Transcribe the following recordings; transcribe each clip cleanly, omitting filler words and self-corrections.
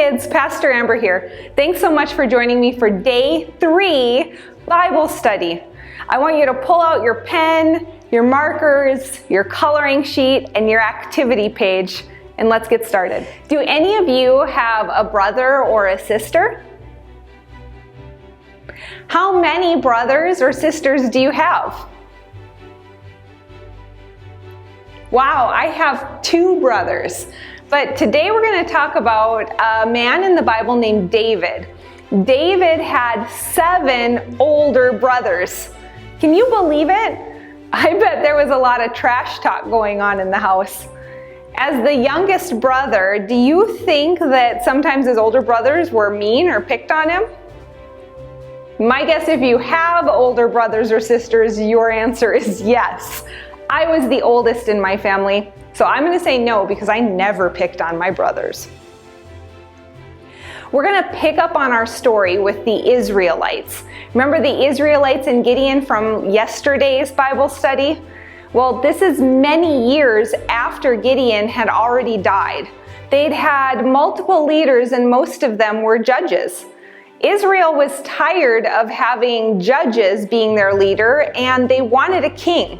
kids, Pastor Amber here. Thanks so much for joining me for day 3 Bible study. I want you to pull out your pen, your markers, your coloring sheet, and your activity page, and let's get started. Do any of you have a brother or a sister? How many brothers or sisters do you have? Wow, I have 2 brothers. But today we're going to talk about a man in the Bible named David. David had 7 older brothers. Can you believe it? I bet there was a lot of trash talk going on in the house. As the youngest brother, do you think that sometimes his older brothers were mean or picked on him? My guess, if you have older brothers or sisters, your answer is yes. I was the oldest in my family, so I'm going to say no because I never picked on my brothers. We're going to pick up on our story with the Israelites. Remember the Israelites and Gideon from yesterday's Bible study? Well, this is many years after Gideon had already died. They'd had multiple leaders and most of them were judges. Israel was tired of having judges being their leader and they wanted a king.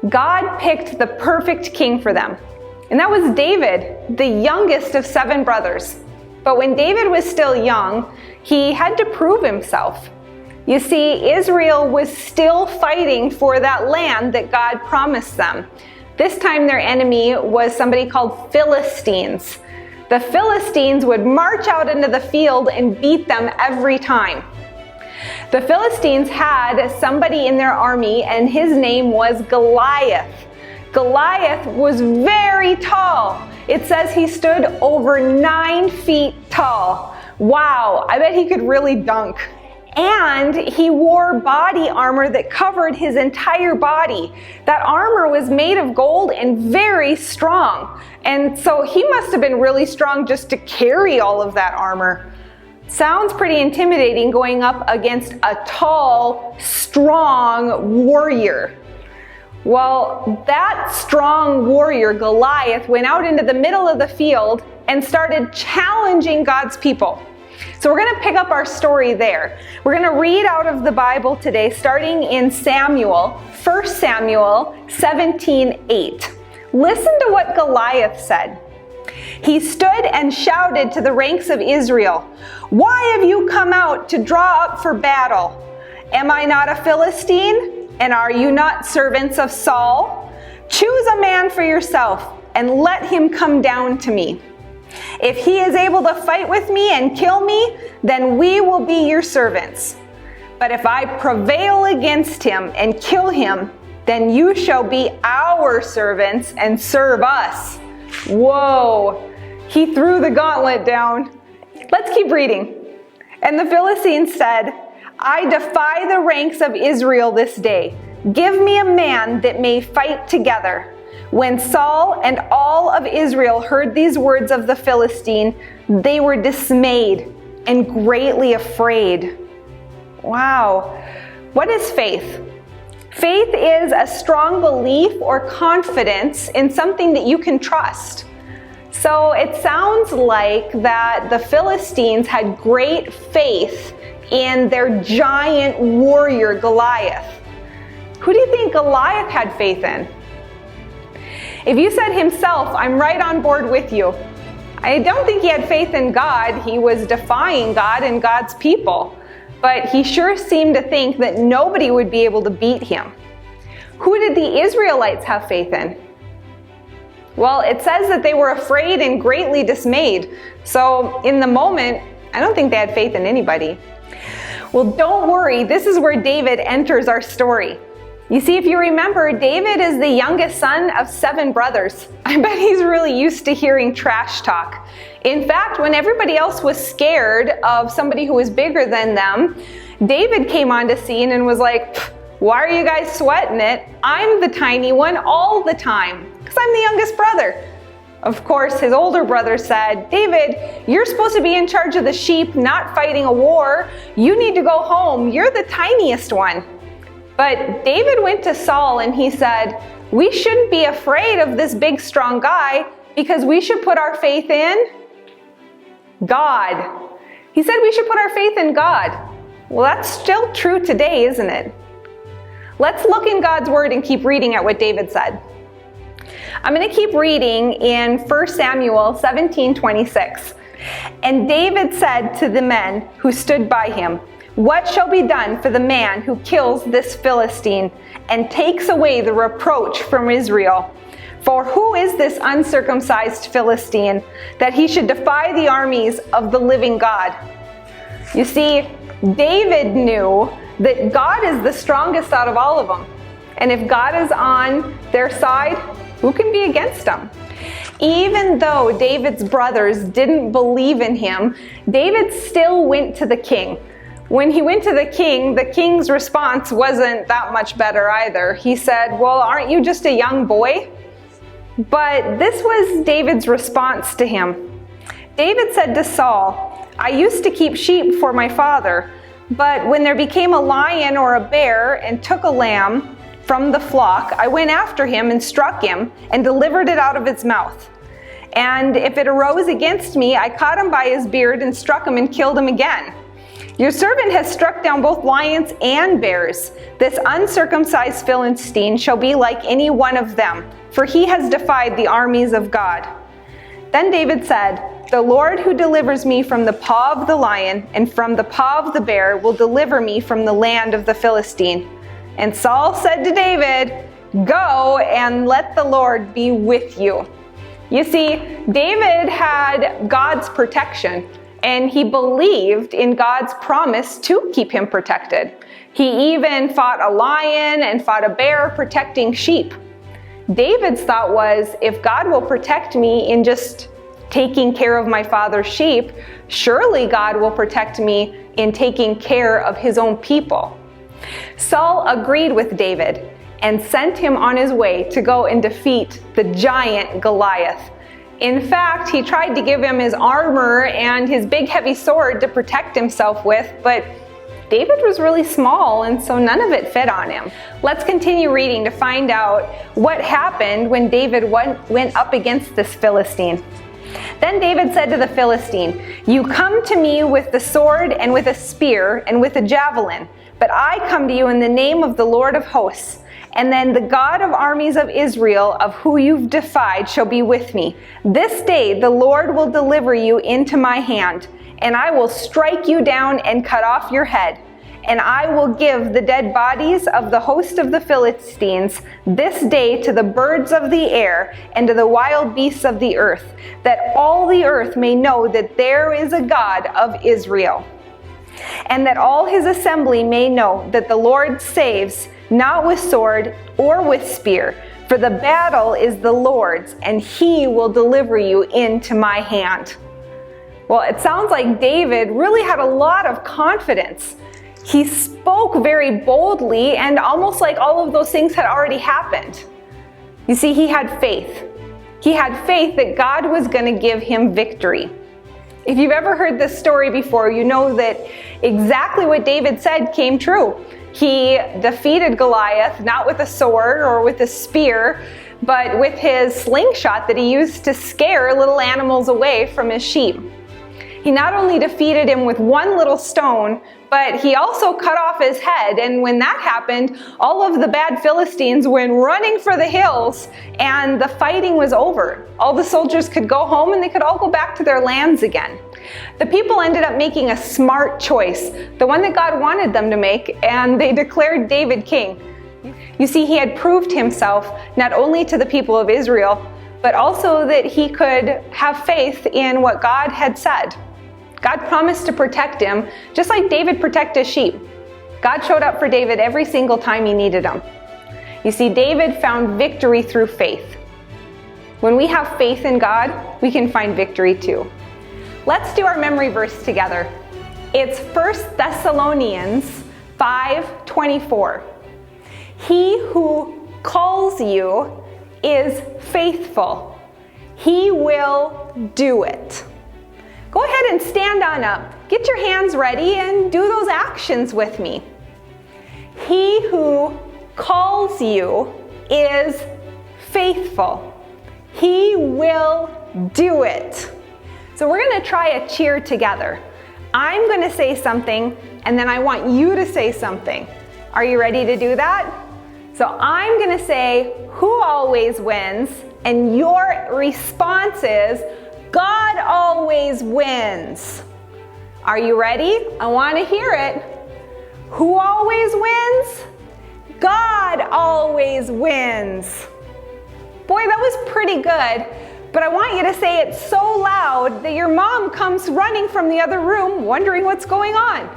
God picked the perfect king for them, and that was David, the youngest of 7 brothers. But when David was still young, he had to prove himself. You see, Israel was still fighting for that land that God promised them. This time their enemy was somebody called Philistines. The Philistines would march out into the field and beat them every time. The Philistines had somebody in their army and his name was Goliath. Goliath was very tall. It says he stood over 9 feet tall. Wow, I bet he could really dunk. And he wore body armor that covered his entire body. That armor was made of gold and very strong. And so he must have been really strong just to carry all of that armor. Sounds pretty intimidating going up against a tall, strong warrior. Well, that strong warrior, Goliath, went out into the middle of the field and started challenging God's people. So we're going to pick up our story there. We're going to read out of the Bible today, starting in Samuel, 1 Samuel 17:8. Listen to what Goliath said. He stood and shouted to the ranks of Israel, "Why have you come out to draw up for battle? Am I not a Philistine? And are you not servants of Saul? Choose a man for yourself and let him come down to me. If he is able to fight with me and kill me, then we will be your servants. But if I prevail against him and kill him, then you shall be our servants and serve us." Whoa, he threw the gauntlet down. Let's keep reading. And the Philistines said, "I defy the ranks of Israel this day. Give me a man that may fight together." When Saul and all of Israel heard these words of the Philistine, they were dismayed and greatly afraid. Wow. What is faith? Faith is a strong belief or confidence in something that you can trust. So it sounds like that the Philistines had great faith in their giant warrior Goliath. Who do you think Goliath had faith in? If you said himself, I'm right on board with you. I don't think he had faith in God. He was defying God and God's people. But he sure seemed to think that nobody would be able to beat him. Who did the Israelites have faith in? Well, it says that they were afraid and greatly dismayed. So in the moment, I don't think they had faith in anybody. Well, don't worry. This is where David enters our story. You see, if you remember, David is the youngest son of 7 brothers. I bet he's really used to hearing trash talk. In fact, when everybody else was scared of somebody who was bigger than them, David came onto scene and was like, "Why are you guys sweating it? I'm the tiny one all the time, because I'm the youngest brother." Of course, his older brother said, "David, you're supposed to be in charge of the sheep, not fighting a war. You need to go home. You're the tiniest one." But David went to Saul and he said, "We shouldn't be afraid of this big, strong guy because we should put our faith in God. He said we should put our faith in God. Well, that's still true today, isn't it? Let's look in God's word and keep reading at what David said. I'm going to keep reading in 1 Samuel 17:26. And David said to the men who stood by him, "What shall be done for the man who kills this Philistine and takes away the reproach from Israel? For who is this uncircumcised Philistine that he should defy the armies of the living God?" You see, David knew that God is the strongest out of all of them. And if God is on their side, who can be against them? Even though David's brothers didn't believe in him, David still went to the king. When he went to the king's response wasn't that much better either. He said, "Well, aren't you just a young boy?" But this was David's response to him. David said to Saul, "I used to keep sheep for my father, but when there became a lion or a bear and took a lamb from the flock, I went after him and struck him and delivered it out of its mouth. And if it arose against me, I caught him by his beard and struck him and killed him again. Your servant has struck down both lions and bears. This uncircumcised Philistine shall be like any one of them, for he has defied the armies of God." Then David said, "The Lord who delivers me from the paw of the lion and from the paw of the bear will deliver me from the land of the Philistine." And Saul said to David, "Go and let the Lord be with you." You see, David had God's protection, and he believed in God's promise to keep him protected. He even fought a lion and fought a bear protecting sheep. David's thought was, if God will protect me in just taking care of my father's sheep, surely God will protect me in taking care of his own people. Saul agreed with David and sent him on his way to go and defeat the giant Goliath. In fact, he tried to give him his armor and his big heavy sword to protect himself with, but David was really small, and so none of it fit on him. Let's continue reading to find out what happened when David went up against this Philistine. Then David said to the Philistine, "You come to me with the sword and with a spear and with a javelin, but I come to you in the name of the Lord of hosts. And then the God of armies of Israel, of who you've defied, shall be with me. This day the Lord will deliver you into my hand, and I will strike you down and cut off your head. And I will give the dead bodies of the host of the Philistines this day to the birds of the air and to the wild beasts of the earth, that all the earth may know that there is a God of Israel. And that all his assembly may know that the Lord saves, not with sword or with spear, for the battle is the Lord's, and he will deliver you into my hand." Well, it sounds like David really had a lot of confidence. He spoke very boldly, and almost like all of those things had already happened. You see, he had faith. He had faith that God was going to give him victory. If you've ever heard this story before, you know that exactly what David said came true. He defeated Goliath, not with a sword or with a spear, but with his slingshot that he used to scare little animals away from his sheep. He not only defeated him with one little stone, but he also cut off his head. And when that happened, all of the bad Philistines went running for the hills, and the fighting was over. All the soldiers could go home, and they could all go back to their lands again. The people ended up making a smart choice, the one that God wanted them to make, and they declared David king. You see, he had proved himself not only to the people of Israel, but also that he could have faith in what God had said. God promised to protect him, just like David protected sheep. God showed up for David every single time he needed him. You see, David found victory through faith. When we have faith in God, we can find victory too. Let's do our memory verse together. It's 1 Thessalonians 5:24. He who calls you is faithful. He will do it. Go ahead and stand on up. Get your hands ready and do those actions with me. He who calls you is faithful. He will do it. So we're going to try a cheer together. I'm going to say something, and then I want you to say something. Are you ready to do that? So I'm going to say, who always wins? And your response is, God always wins. Are you ready? I want to hear it. Who always wins? God always wins. Boy, that was pretty good, but I want you to say it so loud that your mom comes running from the other room wondering what's going on.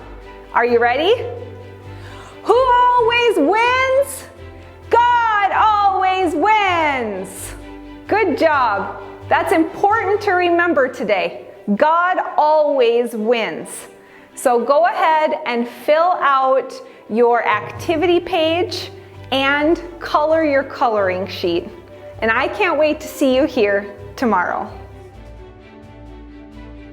Are you ready? Who always wins? God always wins. Good job. That's important to remember today. God always wins. So go ahead and fill out your activity page and color your coloring sheet. And I can't wait to see you here tomorrow.